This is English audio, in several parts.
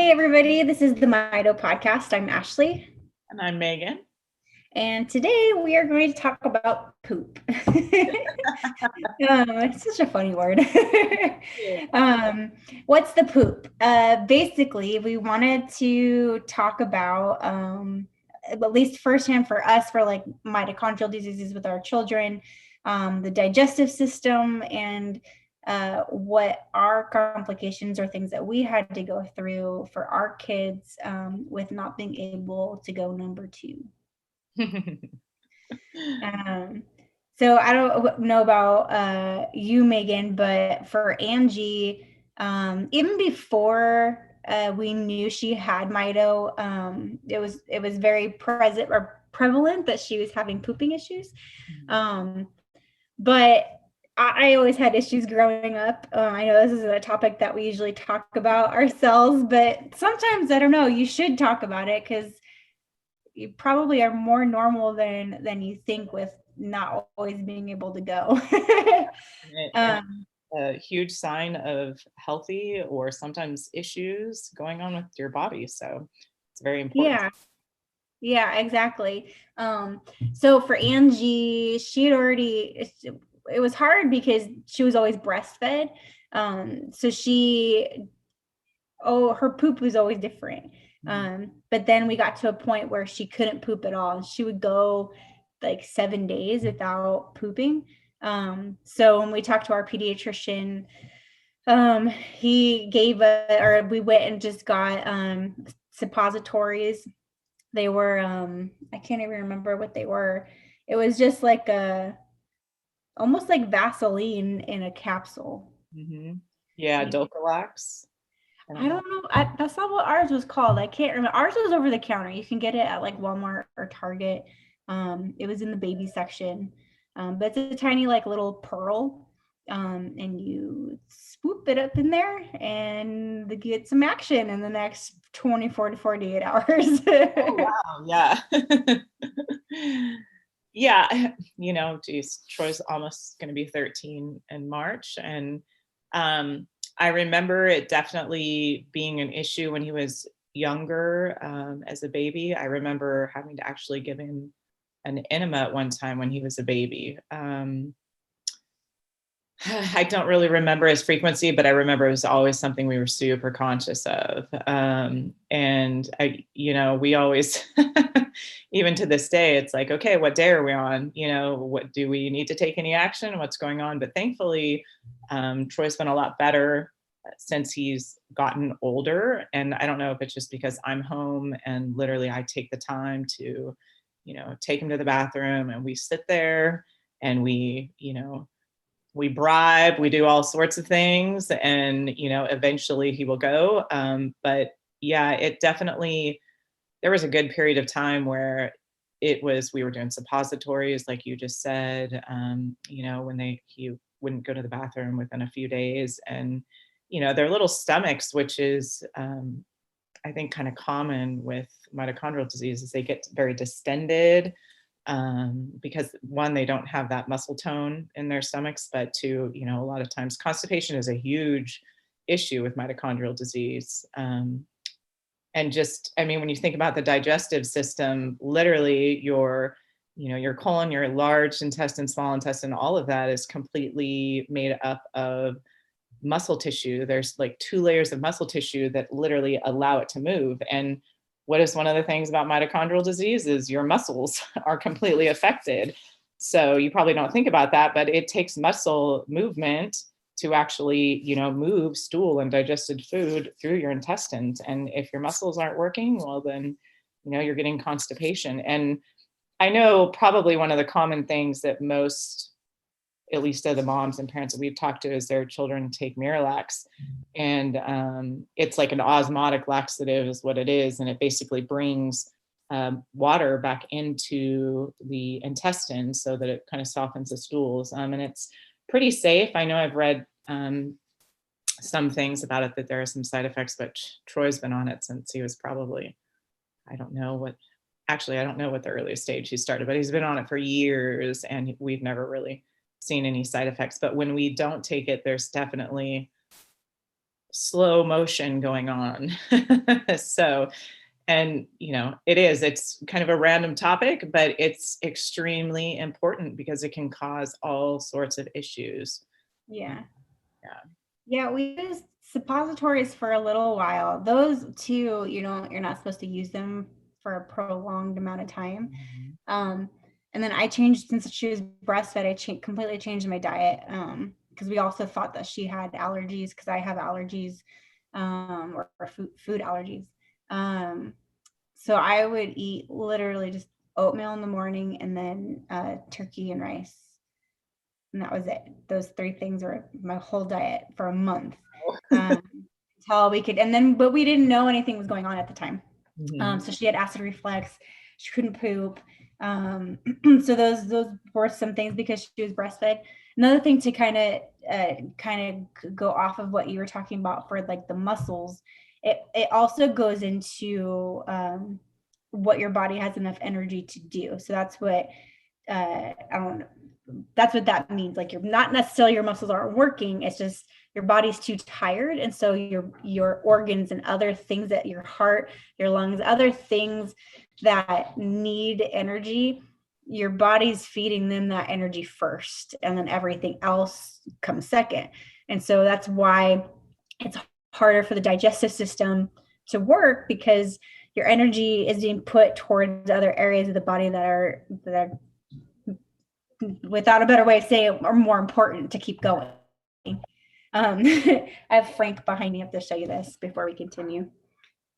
everybody. This is the Mito podcast. I'm Ashley. And I'm Megan. And today we are going to talk about poop. It's such a funny word. What's the poop? Basically, we wanted to talk about, at least firsthand for us, for like mitochondrial diseases with our children, the digestive system, and what our complications or things that we had to go through for our kids with not being able to go number two. Um, so I don't know about you, Megan, but for Angie, even before we knew she had Mito, it was very present or prevalent that she was having pooping issues. But I always had issues growing up. I know this is a topic that we usually talk about ourselves, but sometimes I don't know. You should talk about it because you probably are more normal than you think with not always being able to go. A huge sign of healthy or sometimes issues going on with your body. So it's very important. Yeah, exactly. So for Angie, she had already, it was hard because she was always breastfed. So her poop was always different. But then we got to a point where she couldn't poop at all. She would go like 7 days without pooping. So when we talked to our pediatrician, he gave or we went and just got suppositories. They were I can't even remember what they were. It was just like almost like Vaseline in a capsule. Yeah, Dulcolax. I don't know. That's not what ours was called. I can't remember. Ours was over the counter. You can get it at like Walmart or Target. It was in the baby section. But it's a tiny like little pearl. And you swoop it up in there and get some action in the next 24 to 48 hours. Oh, wow. Yeah. Yeah. Geez, Troy's almost going to be 13 in March. And I remember it definitely being an issue when he was younger as a baby. I remember having to actually give him an enema at one time when he was a baby. I don't really remember his frequency, but I remember it was always something we were super conscious of. And we always, even to this day, it's like, okay, what day are we on? What do we need to take any action? What's going on? But thankfully, Troy's been a lot better since he's gotten older. And I don't know if it's just because I'm home and literally I take the time to, take him to the bathroom and we sit there and we bribe, we do all sorts of things, and eventually he will go. But yeah, it definitely, there was a good period of time where we were doing suppositories, like you just said, when he wouldn't go to the bathroom within a few days, and their little stomachs, which is I think kind of common with mitochondrial diseases, they get very distended. Because one, they don't have that muscle tone in their stomachs, but two, a lot of times constipation is a huge issue with mitochondrial disease. And just, when you think about the digestive system, literally your colon, your large intestine, small intestine, all of that is completely made up of muscle tissue. There's like 2 layers of muscle tissue that literally allow it to move. And what is one of the things about mitochondrial disease is your muscles are completely affected. So you probably don't think about that, but it takes muscle movement to actually, move stool and digested food through your intestines. And if your muscles aren't working, well, then, you're getting constipation. And I know probably one of the common things that most, at least of the moms and parents that we've talked to, is their children take Miralax. And it's like an osmotic laxative is what it is. And it basically brings water back into the intestine so that it kind of softens the stools. And it's pretty safe. I know I've read some things about it, that there are some side effects, but Troy's been on it since he was probably, I don't know what the earliest stage he started, but he's been on it for years and we've never really seen any side effects. But when we don't take it, there's definitely slow motion going on. So, and it's kind of a random topic, but it's extremely important because it can cause all sorts of issues. Yeah. Yeah. Yeah, we used suppositories for a little while. Those too, you're not supposed to use them for a prolonged amount of time. Mhm. Um, and then I changed, since she was breastfed, completely changed my diet. Because we also thought that she had allergies, because I have allergies, or food allergies. So I would eat literally just oatmeal in the morning, and then turkey and rice. And that was it. Those three things were my whole diet for a month. Until we could, but we didn't know anything was going on at the time. Mhm. So she had acid reflux. She couldn't poop. So those were some things because she was breastfed. Another thing to kind of go off of what you were talking about for like the muscles, it also goes into what your body has enough energy to do. So that's what I don't know. That's what that means. Like, you're not necessarily, your muscles aren't working. It's just your body's too tired. And so your organs and other things, that your heart, your lungs, other things that need energy, your body's feeding them that energy first. And then everything else comes second. And so that's why it's harder for the digestive system to work, because your energy is being put towards other areas of the body that are, without a better way of saying it, are more important to keep going. I have Frank behind me. I have to show you this before we continue.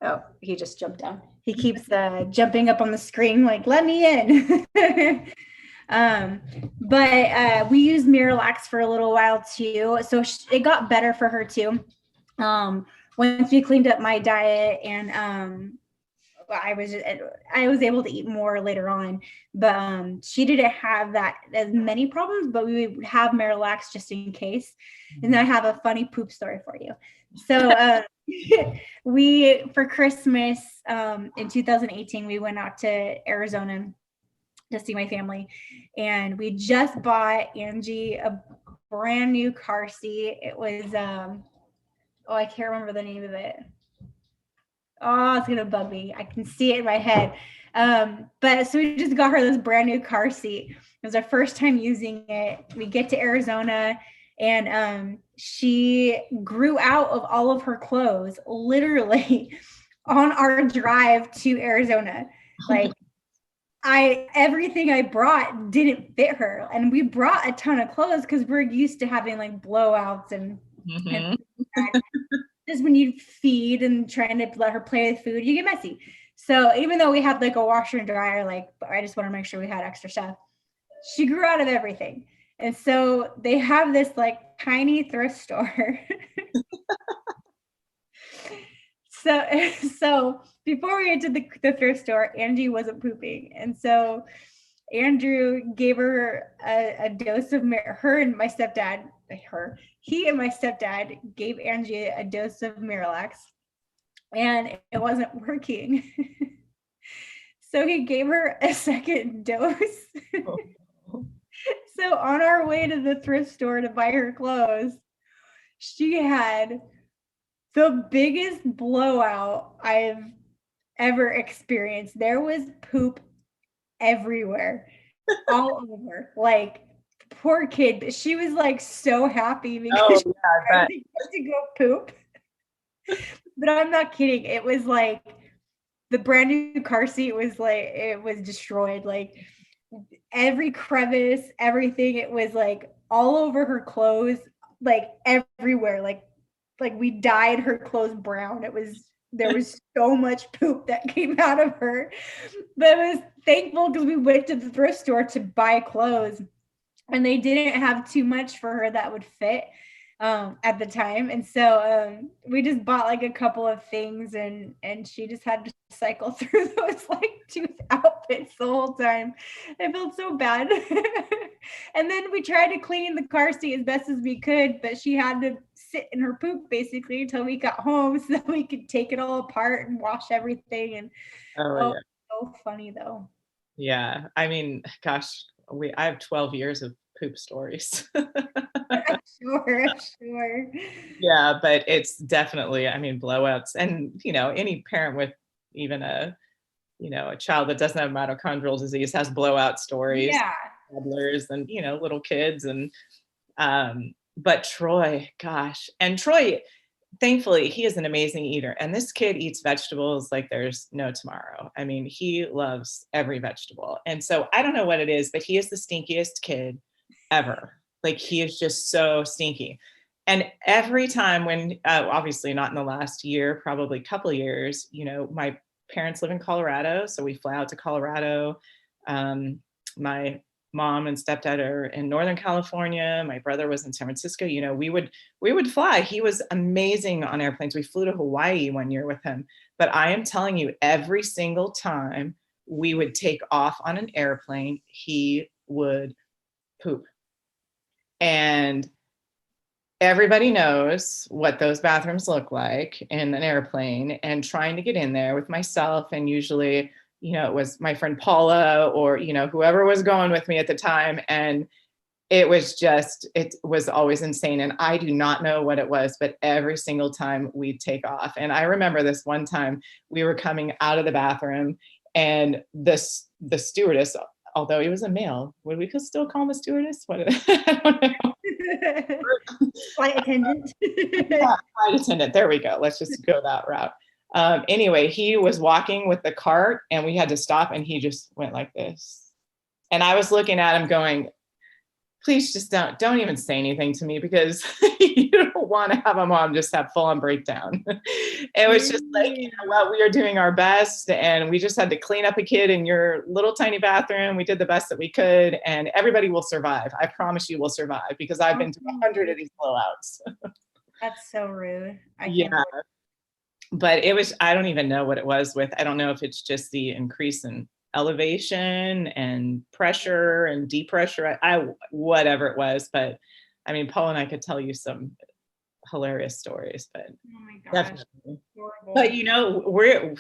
Oh, he just jumped down. He keeps jumping up on the screen like, let me in. um, but we used Miralax for a little while too. So it got better for her too. Once we cleaned up my diet, and I was able to eat more later on, but she didn't have that as many problems, but we would have Miralax just in case. And then I have a funny poop story for you. So we, for Christmas, in 2018, we went out to Arizona to see my family, and we just bought Angie a brand new car seat. It was oh, I can't remember the name of it. Oh, it's gonna bug me. I can see it in my head. But so we just got her this brand new car seat. It was our first time using it. We get to Arizona, and she grew out of all of her clothes literally on our drive to Arizona. Like, everything I brought didn't fit her, and we brought a ton of clothes because we're used to having like blowouts and Mhm. just when you feed and trying to let her play with food, you get messy. So even though we had like a washer and dryer, like, I just want to make sure we had extra stuff. She grew out of everything. And so they have this like tiny thrift store. So before we went to the thrift store, Angie wasn't pooping. And so Andrew gave her a dose of her and my stepdad, he and my stepdad gave Angie a dose of Miralax, and it wasn't working. So he gave her a second dose. So on our way to the thrift store to buy her clothes, she had the biggest blowout I've ever experienced. There was poop everywhere, all over. Like, poor kid, but she was like so happy because Oh, she yeah, I bet. finally got to go poop. But I'm not kidding. It was like the brand new car seat was like, it was destroyed. Like, every crevice, everything, it was like all over her clothes, like everywhere. Like we dyed her clothes brown. There was so much poop that came out of her. But I was thankful because we went to the thrift store to buy clothes, and they didn't have too much for her that would fit at the time. And so we just bought like a couple of things, and she just had to cycle through those like two outfits the whole time. I felt so bad. And then we tried to clean the car seat as best as we could, but she had to sit in her poop basically until we got home so that we could take it all apart and wash everything. And Oh, oh, yeah. so funny though. Yeah. I mean, gosh, I have 12 years of poop stories. Sure. Yeah, but it's definitely, I mean, blowouts. And, any parent with even a child that doesn't have mitochondrial disease has blowout stories, Yeah. toddlers and, little kids. And, but Troy, gosh, and Troy, thankfully, he is an amazing eater. And this kid eats vegetables like there's no tomorrow. I mean, he loves every vegetable. And so I don't know what it is, but he is the stinkiest kid ever. Like, he is just so stinky. And every time when, obviously not in the last year, probably a couple of years, my parents live in Colorado. So we fly out to Colorado. My mom and stepdad are in Northern California. My brother was in San Francisco. We would fly. He was amazing on airplanes. We flew to Hawaii one year with him. But I am telling you, every single time we would take off on an airplane, he would poop. And everybody knows what those bathrooms look like in an airplane, and trying to get in there with myself. And usually, it was my friend Paula or, whoever was going with me at the time. And it was always insane. And I do not know what it was, but every single time we'd take off. And I remember this one time we were coming out of the bathroom, and the stewardess, although he was a male, would we still call him a stewardess? I don't know. Flight attendant. Yeah, flight attendant. There we go. Let's just go that route. Anyway, he was walking with the cart, and we had to stop, and he just went like this. And I was looking at him going, please just don't even say anything to me, because you don't want to have a mom just have full on breakdown. It was just like, what, we are doing our best, and we just had to clean up a kid in your little tiny bathroom. We did the best that we could, and everybody will survive. I promise you will survive, because I've been to 100 of these blowouts. That's so rude. Yeah. But I don't even know what it was with. I don't know if it's just the increase in elevation and pressure and depressure, whatever it was. But I mean, Paul and I could tell you some hilarious stories, but oh my gosh, definitely. horrible. But we're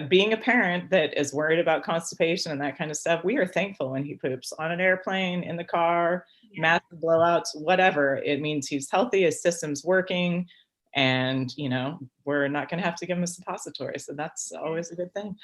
being a parent that is worried about constipation and that kind of stuff, we are thankful when he poops on an airplane, in the car, massive blowouts, whatever. It means he's healthy, his system's working. And, we're not going to have to give him a suppository. So that's always a good thing.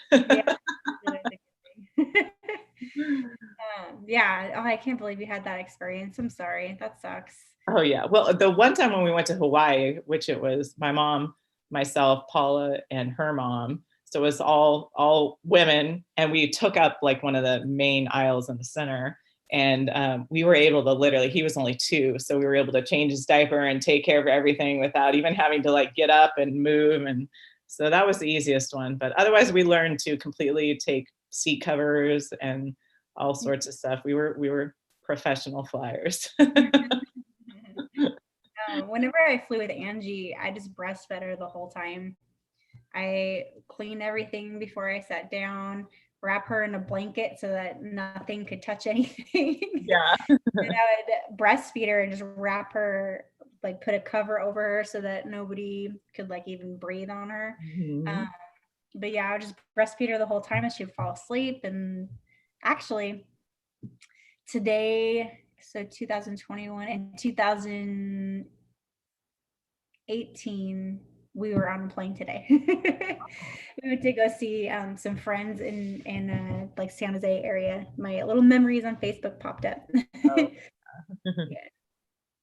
Yeah. Oh, I can't believe you had that experience. I'm sorry. That sucks. Oh, yeah. Well, the one time when we went to Hawaii, which it was my mom, myself, Paula, and her mom. So it was all women. And we took up like one of the main aisles in the center. And we were able to literally, he was only 2. So we were able to change his diaper and take care of everything without even having to like get up and move. And so that was the easiest one. But otherwise, we learned to completely take seat covers and all sorts of stuff. We were professional flyers. Whenever I flew with Angie, I just breastfed her the whole time. I cleaned everything before I sat down, wrap her in a blanket so that nothing could touch anything. Yeah. And I would breastfeed her and just wrap her, like put a cover over her so that nobody could like even breathe on her. Mm-hmm. But yeah, I would just breastfeed her the whole time and she would fall asleep. And actually today, so 2021 and 2018, we were on a plane today. We went to go see some friends in like San Jose area. My little memories on Facebook popped up. Oh.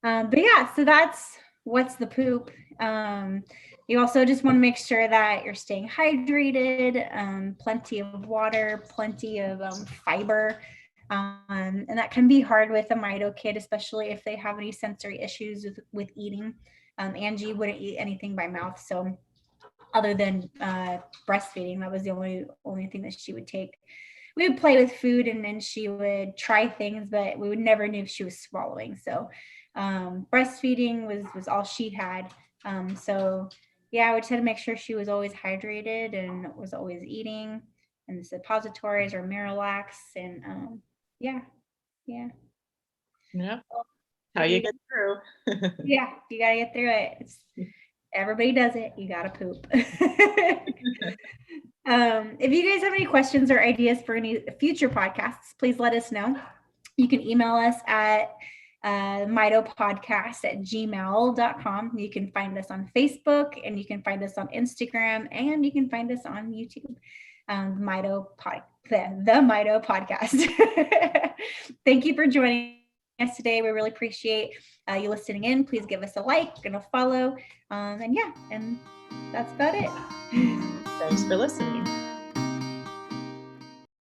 But yeah, so that's what's the poop. You also just want to make sure that you're staying hydrated, plenty of water, plenty of fiber. And that can be hard with a Mito kid, especially if they have any sensory issues with eating. Angie wouldn't eat anything by mouth, so other than breastfeeding, that was the only thing that she would take. We would play with food, and then she would try things, but we would never know if she was swallowing. So breastfeeding was all she had. So yeah, we just had to make sure she was always hydrated and was always eating, and the suppositories or Miralax, and yeah. How you get through. Yeah, you gotta get through it. Everybody does it. You gotta poop. If you guys have any questions or ideas for any future podcasts, please let us know. You can email us at mitopodcast@gmail.com. You can find us on Facebook, and you can find us on Instagram, and you can find us on YouTube. The Mito Podcast. Thank you for joining us today. We really appreciate you listening in. Please give us a like and a follow. And that's about it. Thanks for listening.